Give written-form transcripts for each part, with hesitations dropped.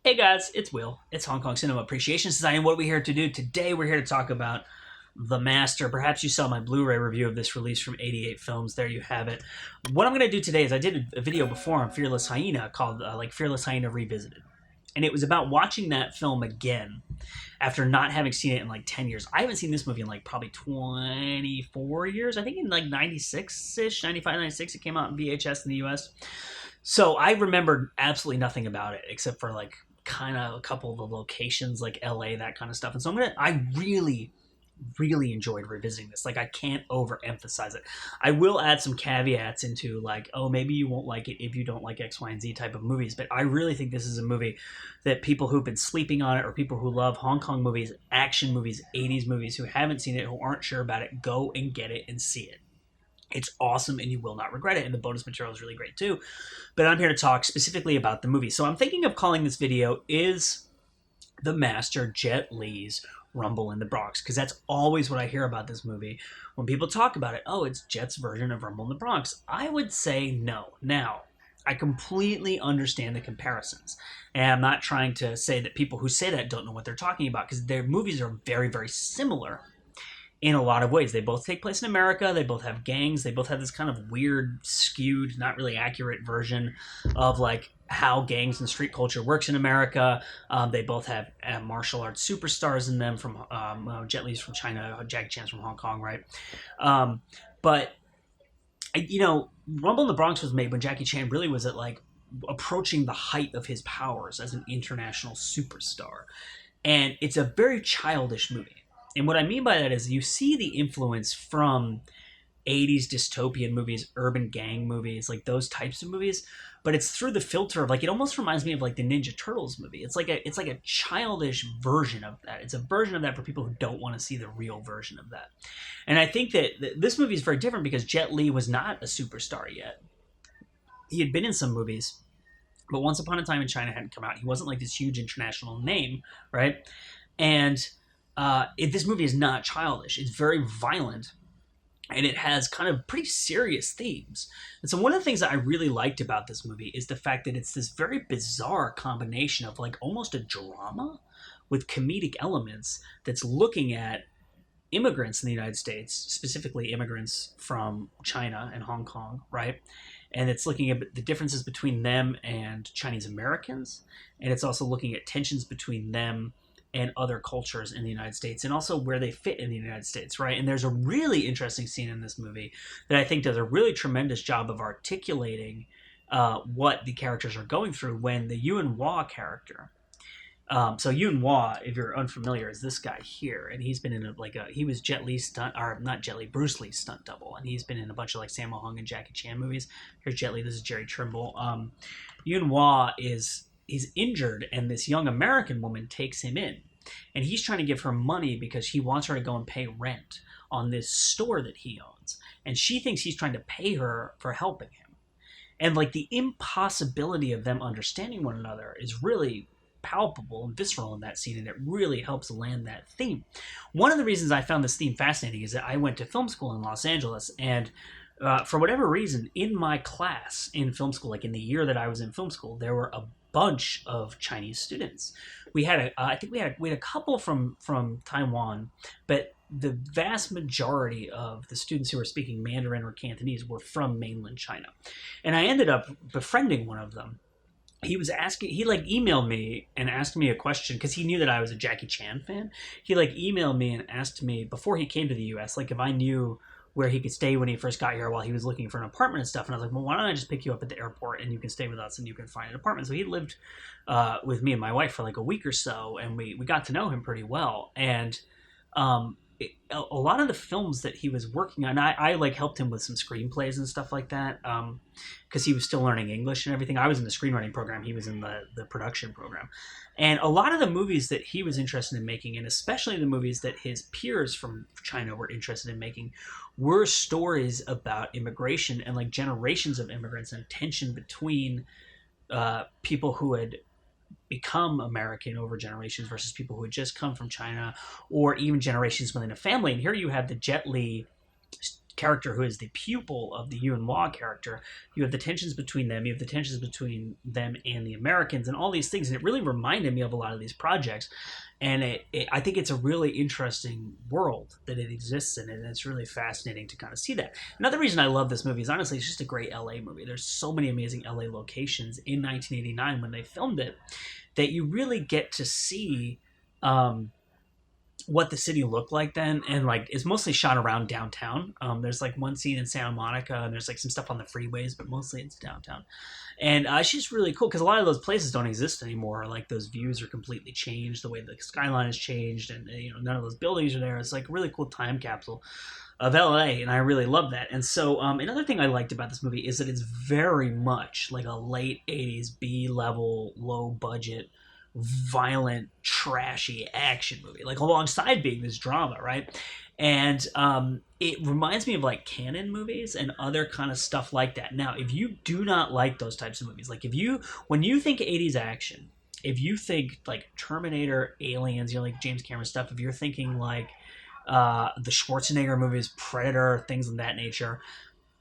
Hey guys, it's Will. It's Hong Kong Cinema Appreciation Society, and what are we here to do? Today we're here to talk about The Master. Perhaps you saw my Blu-ray review of this release from 88 Films. There you have it. What I'm going to do today is I did a video before on Fearless Hyena called Fearless Hyena Revisited. And it was about watching that film again after not having seen it in like 10 years. I haven't seen this movie in like probably 24 years. I think in like 96-ish, 95, 96, it came out in VHS in the US. So I remembered absolutely nothing about it except for like kind of a couple of the locations like LA, that kind of stuff. And so I really enjoyed revisiting this. Like, I can't overemphasize it. I will add some caveats into like, oh, maybe you won't like it if you don't like X, Y, and Z type of movies. But I really think this is a movie that people who've been sleeping on it, or people who love Hong Kong movies, action movies, 80s movies, who haven't seen it, who aren't sure about it, go and get it and see it. It's awesome and you will not regret it. And the bonus material is really great too. But I'm here to talk specifically about the movie. So I'm thinking of calling this video Is the Master Jet Li's Rumble in the Bronx? Because that's always what I hear about this movie. When people talk about it, oh, it's Jet's version of Rumble in the Bronx. I would say no. Now, I completely understand the comparisons. And I'm not trying to say that people who say that don't know what they're talking about, because their movies are very, very similar in a lot of ways. They both take place in America. They both have gangs. They both have this kind of weird, skewed, not really accurate version of like how gangs and street culture works in America. They both have martial arts superstars in them. From Jet Li's from China, Jackie Chan's from Hong Kong, right? But Rumble in the Bronx was made when Jackie Chan really was at like approaching the height of his powers as an international superstar, and it's a very childish movie. And what I mean by that is you see the influence from 80s dystopian movies, urban gang movies, like those types of movies, but it's through the filter of like, it almost reminds me of like the Ninja Turtles movie. It's like a childish version of that. It's a version of that for people who don't want to see the real version of that. And I think that this movie is very different because Jet Li was not a superstar yet. He had been in some movies, but Once Upon a Time in China hadn't come out. He wasn't like this huge international name, right? And this movie is not childish. It's very violent, and it has kind of pretty serious themes. And so one of the things that I really liked about this movie is the fact that it's this very bizarre combination of like almost a drama with comedic elements that's looking at immigrants in the United States, specifically immigrants from China and Hong Kong, right? And it's looking at the differences between them and Chinese Americans, and it's also looking at tensions between them and other cultures in the United States, and also where they fit in the United States, right? And there's a really interesting scene in this movie that I think does a really tremendous job of articulating what the characters are going through when the Yuen Wah character. So Yuen Wah, if you're unfamiliar, is this guy here, and he's been in he was Jet Li's stunt, or not Jet Li, Bruce Lee's stunt double, and he's been in a bunch of like Sammo Hung and Jackie Chan movies. Here's Jet Li. This is Jerry Trimble. Yuen Wah he's injured, and this young American woman takes him in, and he's trying to give her money because he wants her to go and pay rent on this store that he owns, and she thinks he's trying to pay her for helping him. And like the impossibility of them understanding one another is really palpable and visceral in that scene, and it really helps land that theme. One of the reasons I found this theme fascinating is that I went to film school in Los Angeles, and for whatever reason, in my class in film school, like in the year that I was in film school, there were a bunch of Chinese students. We had a couple from Taiwan, but the vast majority of the students who were speaking Mandarin or Cantonese were from mainland China. And I ended up befriending one of them. He emailed me and asked me a question because he knew that I was a Jackie Chan fan. He emailed me and asked me before he came to the US, if I knew where he could stay when he first got here while he was looking for an apartment and stuff. And I was like, well, why don't I just pick you up at the airport and you can stay with us and you can find an apartment. So he lived with me and my wife for like a week or so, and we got to know him pretty well. And a lot of the films that he was working on, I helped him with some screenplays and stuff like that, because he was still learning English and everything. I was in the screenwriting program. He was in the production program. And a lot of the movies that he was interested in making, and especially the movies that his peers from China were interested in making, were stories about immigration and like generations of immigrants and tension between people who had become American over generations versus people who had just come from China, or even generations within a family. And here you have the Jet Li character who is the pupil of the Yuen Wah character. You have the tensions between them. You have the tensions between them and the Americans, and all these things. And it really reminded me of a lot of these projects. And I think it's a really interesting world that it exists in, and it's really fascinating to kind of see that. Another reason I love this movie is honestly it's just a great LA movie. There's so many amazing LA locations in 1989 when they filmed it that you really get to see. What the city looked like then, and like it's mostly shot around downtown. There's like one scene in Santa Monica, and there's like some stuff on the freeways, but mostly it's downtown. And it's just really cool because a lot of those places don't exist anymore. Like those views are completely changed, the way the skyline has changed, and none of those buildings are there. It's like a really cool time capsule of LA, and I really love that. And so another thing I liked about this movie is that it's very much like a late 80s B level, low budget, violent, trashy action movie, like alongside being this drama, right? And it reminds me of like canon movies and other kind of stuff like that. Now, if you do not like those types of movies, like when you think 80s action, if you think like Terminator, Aliens, like James Cameron stuff, if you're thinking like the Schwarzenegger movies, Predator, things of that nature,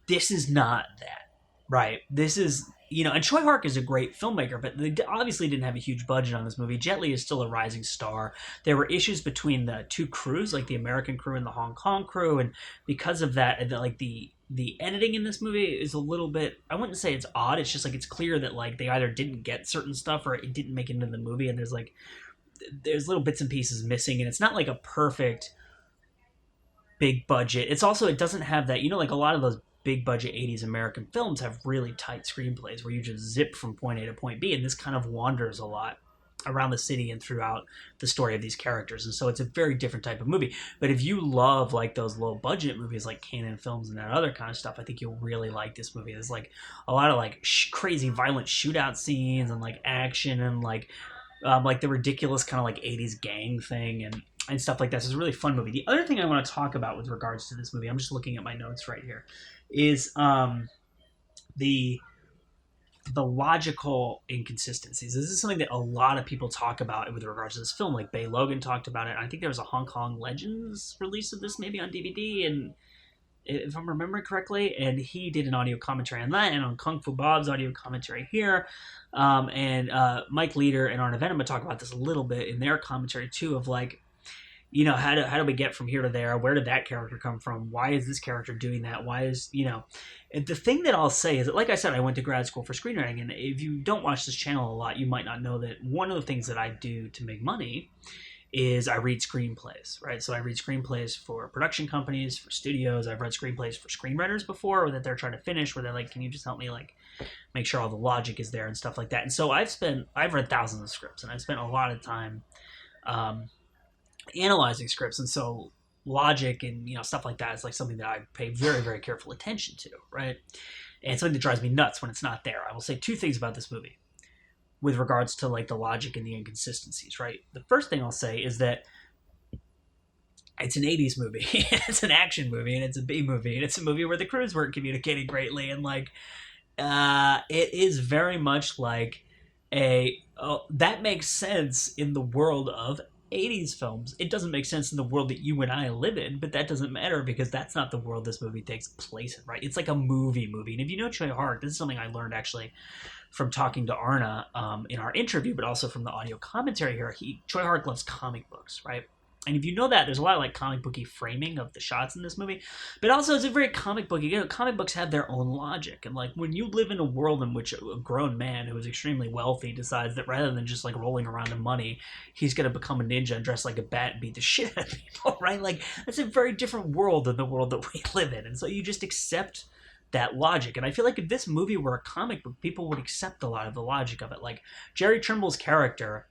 this is not that, right? This is, and Choi Hark is a great filmmaker, but they obviously didn't have a huge budget on this movie. Jet Li is still a rising star. There were issues between the two crews, like the American crew and the Hong Kong crew, and because of that, like the editing in this movie is a little bit, I wouldn't say it's odd, it's just like it's clear that like they either didn't get certain stuff or it didn't make it into the movie, and there's little bits and pieces missing, and it's not like a perfect big budget. It's also, it doesn't have that, like a lot of those big budget 80s American films have really tight screenplays where you just zip from point A to point B, and this kind of wanders a lot around the city and throughout the story of these characters, and so it's a very different type of movie. But if you love like those low budget movies like canon films and that other kind of stuff, I think you'll really like this movie. There's like a lot of like crazy violent shootout scenes and like action and like the ridiculous kind of like 80s gang thing and stuff like that. So it's a really fun movie. The other thing I want to talk about with regards to this movie, I'm just looking at my notes right here, is the logical inconsistencies. This is something that a lot of people talk about with regards to this film. Like Bay Logan talked about it. I think there was a Hong Kong Legends release of this maybe on DVD, and if I'm remembering correctly, and he did an audio commentary on that, and on Kung Fu Bob's audio commentary here. And Mike Leader and Arna Venema talk about this a little bit in their commentary too, of like, how do we get from here to there? Where did that character come from? Why is this character doing that? Why is, and the thing that I'll say is that, like I said, I went to grad school for screenwriting, and if you don't watch this channel a lot, you might not know that one of the things that I do to make money is I read screenplays, right? So I read screenplays for production companies, for studios. I've read screenplays for screenwriters before that they're trying to finish, where they're like, can you just help me like make sure all the logic is there and stuff like that. And so I've read thousands of scripts, and I've spent a lot of time analyzing scripts, and so logic and stuff like that is like something that I pay very, very careful attention to, right? And something that drives me nuts when it's not there. I will say two things about this movie with regards to like the logic and the inconsistencies, right? The first thing I'll say is that it's an 80s movie, it's an action movie, and it's a B movie, and it's a movie where the crews weren't communicating greatly, and like it is very much like that makes sense in the world of 80s films. It doesn't make sense in the world that you and I live in, but that doesn't matter because that's not the world this movie takes place in, right? It's like a movie. And if you know Choi Hark, this is something I learned actually from talking to Arna in our interview, but also from the audio commentary here. Choi Hark loves comic books, right? And if you know that, there's a lot of like comic booky framing of the shots in this movie, but also it's a very comic booky. Comic books have their own logic, and like when you live in a world in which a grown man who is extremely wealthy decides that rather than just like rolling around in money, he's gonna become a ninja and dress like a bat and beat the shit out of people, right? Like that's a very different world than the world that we live in, and so you just accept that logic. And I feel like if this movie were a comic book, people would accept a lot of the logic of it. Like Jerry Trimble's character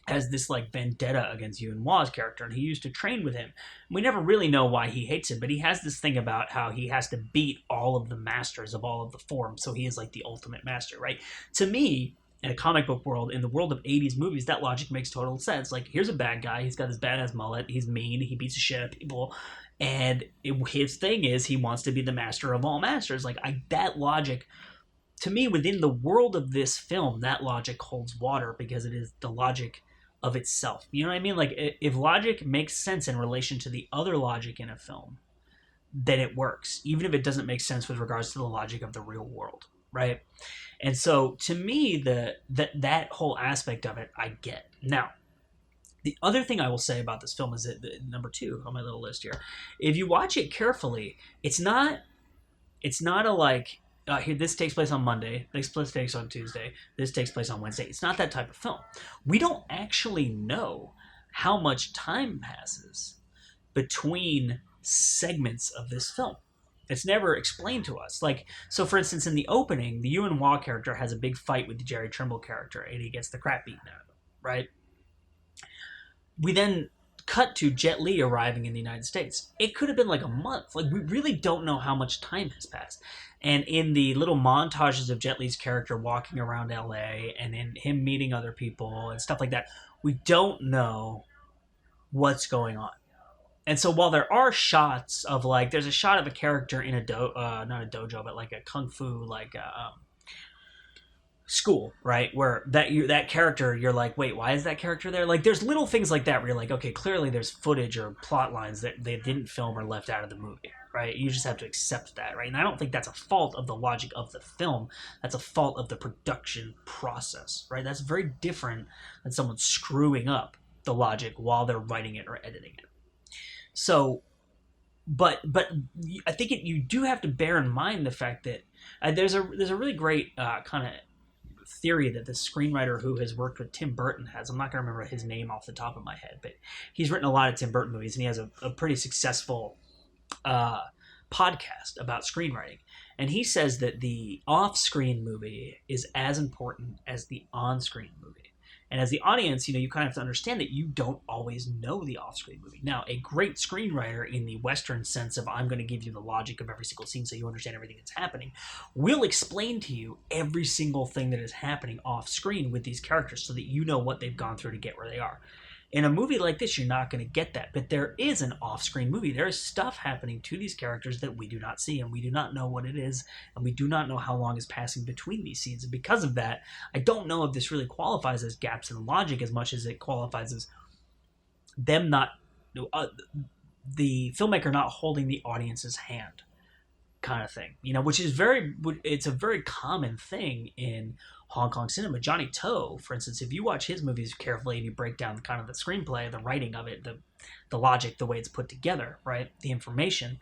has this like vendetta against Yuen Wah's character, and he used to train with him. We never really know why he hates him, but he has this thing about how he has to beat all of the masters of all of the forms, so he is like the ultimate master, right? To me, in a comic book world, in the world of 80s movies, that logic makes total sense. Like, here's a bad guy, he's got this badass mullet, he's mean, he beats the shit out of people, and his thing is he wants to be the master of all masters. Like, that logic, to me, within the world of this film, that logic holds water because it is the logic of itself. You know what I mean? Like, if logic makes sense in relation to the other logic in a film, then it works, even if it doesn't make sense with regards to the logic of the real world, right? And so to me, that whole aspect of it, I get. Now, the other thing I will say about this film is that number 2 on my little list here, if you watch it carefully, it's not a like, here, this takes place on Monday, this takes place on Tuesday, this takes place on Wednesday. It's not that type of film. We don't actually know how much time passes between segments of this film. It's never explained to us. Like, so for instance, in the opening, the Ewan Waugh character has a big fight with the Jerry Trimble character, and he gets the crap beaten out of him, right? We then cut to Jet Li arriving in the United States. It could have been like a month. Like, we really don't know how much time has passed. And in the little montages of Jet Li's character walking around LA and in him meeting other people and stuff like that, we don't know what's going on. And so while there are shots of, like, there's a shot of a character in not a dojo, but like a kung fu, like school, right? Where that character, you're like, wait, why is that character there? Like, there's little things like that where you're like, okay, clearly there's footage or plot lines that they didn't film or left out of the movie, right? You just have to accept that, right? And I don't think that's a fault of the logic of the film. That's a fault of the production process, right? That's very different than someone screwing up the logic while they're writing it or editing it. So, but I think you do have to bear in mind the fact that there's a really great kind of theory that the screenwriter who has worked with Tim Burton has. I'm not going to remember his name off the top of my head, but he's written a lot of Tim Burton movies, and he has a pretty successful podcast about screenwriting. And he says that the off-screen movie is as important as the on-screen movie. And as the audience, you kind of have to understand that you don't always know the off-screen movie. Now, a great screenwriter in the Western sense of I'm going to give you the logic of every single scene so you understand everything that's happening will explain to you every single thing that is happening off-screen with these characters so that you know what they've gone through to get where they are. In a movie like this, you're not going to get that. But there is an off-screen movie. There is stuff happening to these characters that we do not see, and we do not know what it is, and we do not know how long is passing between these scenes. And because of that, I don't know if this really qualifies as gaps in logic as much as it qualifies as them not... the filmmaker not holding the audience's hand kind of thing. Which is it's a very common thing in Hong Kong cinema. Johnny To, for instance, if you watch his movies carefully and you break down kind of the screenplay, the writing of it, the logic, the way it's put together, right, the information,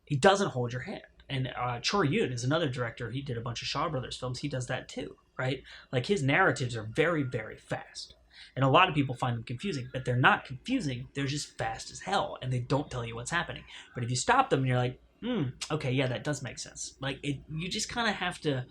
he doesn't hold your hand. And Chor Yun is another director. He did a bunch of Shaw Brothers films. He does that too, right? Like, his narratives are very, very fast. And a lot of people find them confusing, but they're not confusing. They're just fast as hell, and they don't tell you what's happening. But if you stop them and you're like, okay, yeah, that does make sense. Like, you just kind of have to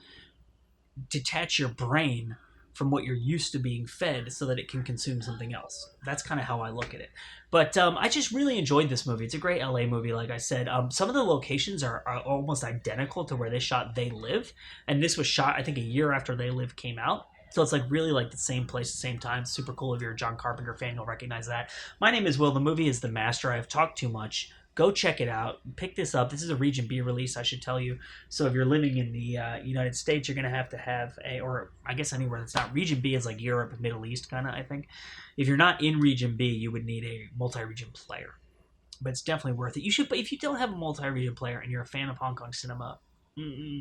detach your brain from what you're used to being fed so that it can consume something else. That's kind of how I look at it. But I just really enjoyed this movie. It's a great LA movie, like I said. Some of the locations are almost identical to where they shot They Live. And this was shot, I think, a year after They Live came out. So it's like really like the same place, the same time. Super cool. If you're a John Carpenter fan, you'll recognize that. My name is Will. The movie is The Master. I've talked too much. Go check it out. Pick this up. This is a Region B release, I should tell you. So if you're living in the United States, you're going to have or I guess anywhere that's not Region B is like Europe, Middle East kind of, I think. If you're not in Region B, you would need a multi-region player. But it's definitely worth it. But if you don't have a multi-region player and you're a fan of Hong Kong cinema,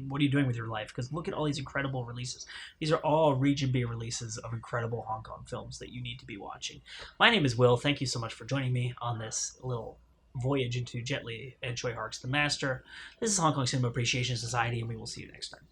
what are you doing with your life? Because look at all these incredible releases. These are all Region B releases of incredible Hong Kong films that you need to be watching. My name is Will. Thank you so much for joining me on this little voyage into Jet Li and Choi Hark's The Master. This is Hong Kong Cinema Appreciation Society, and we will see you next time.